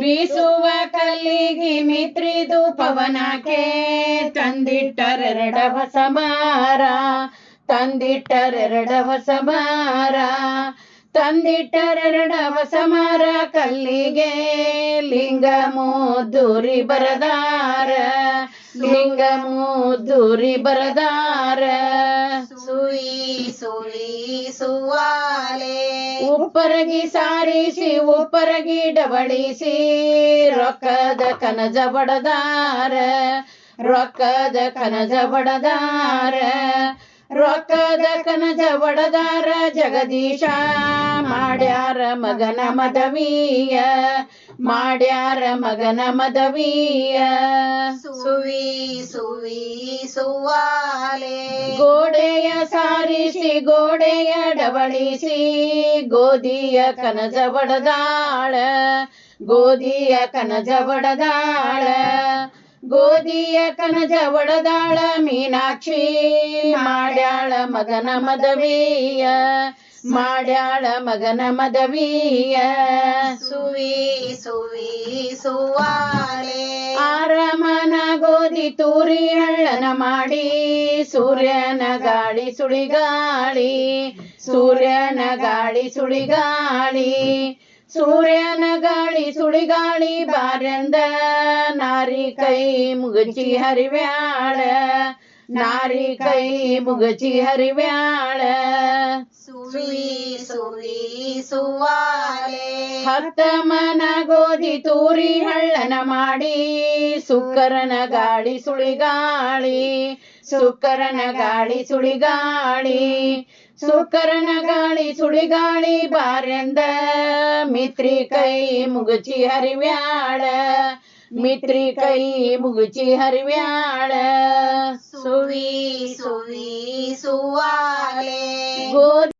ಬೀಸುವ ಕಲ್ಲಿಗೆ ಮಿತ್ರಿದು ಪವನಕ್ಕೆ ತಂದಿಟ್ಟರೆರಡವ ಸಮಾರ ತಂದಿಟ್ಟರೆರಡವ ಸಮಾರ ತಂದಿಟ್ಟರೆರಡವ ಸಮಾರ ಕಲ್ಲಿಗೆ ಲಿಂಗ ಮುದ್ದೂರಿ ಬರದಾರ ಲಿಂಗ ಮುದ್ದೂರಿ ಬರದಾರ ಸುಯಿ ಸುಯಿ ಸುವಾಲೆ ಉಪ್ಪರಗಿ ಸಾರಿಸಿ ಉಪ್ಪರಗಿ ಡಬಡಿಸಿ ರೊಕ್ಕದ ಕನಜ ಬಡದಾರ ರೊಕ್ಕದ ಕನಜ ಬಡದಾರ ರೊಕ್ಕದ ಕನಜ ಬಡದಾರ ಜಗದೀಶ ಮಾಡ್ಯಾರ ಮಗನ ಮದವಿಯ ಮಾಡ್ಯಾರ ಮಗನ ಮದವಿಯ ಸುವಿ ಸುವಿ ಸುವಾಲೆ ಗೋಡೆಯ ಸಾರಿಸಿ ಗೋಡೆಯ ಡಬಳಿಸಿ ಗೋಧಿಯ ಕನಜ ಬಡದಾಳ ಗೋಧಿಯ ಕನಜ ಬಡದಾಳ ಗೋಧಿಯ ಕನಜ ಬಡದಾಳ ಮೀನಾಕ್ಷಿ ಮಾಡ್ಯಾಳ ಮಗನ ಮದವಿಯ ಮಾಡ್ಯಾಳ ಮಗನ ಮದವಿಯ ಸುವಿ ಸುವಿ ಸುವಾಲೆ ಆರಮನ ಗೋಧಿ ತೂರಿ ಹಳ್ಳನ ಮಾಡಿ ಸೂರ್ಯನ ಗಾಳಿ ಸುಳಿಗಾಳಿ ಸೂರ್ಯನ ಗಾಳಿ ಸುಳಿಗಾಳಿ ಸೂರ್ಯನ ಗಾಳಿ ಸುಳಿಗಾಳಿ ಬಾರೆಂದ ನಾರಿ ಕೈ ಮುಗಚಿ ಹರಿವ್ಯಾಳ ನಾರಿ ಕೈ ಮುಗಚಿ ಹರಿವ್ಯಾಳ ಸುವಿ ಸುವಿ ಸುವಾಲೆ ಹತ್ತಮನ ಗೋಧಿ ತೂರಿ ಹಳ್ಳನ ಮಾಡಿ ಸುಕ್ಕರನ ಗಾಳಿ ಸುಳಿಗಾಳಿ ಸುಕ್ಕರನ ಗಾಳಿ ಸುಳಿಗಾಳಿ ಸುಕ್ಕರನ ಗಾಳಿ ಸುಳಿಗಾಳಿ ಬಾರೆಂದ ಮಿತ್ರಿ ಕೈ ಮುಗಚಿ ಹರಿವ್ಯಾಳ ಮಿತ್ರಿ ಕೈ ಮುಗಚಿ ಹರಿವ್ಯಾಳ ಸುವಿ ಸುವಿ ಸುವಾಲೆ ಗೋಧಿ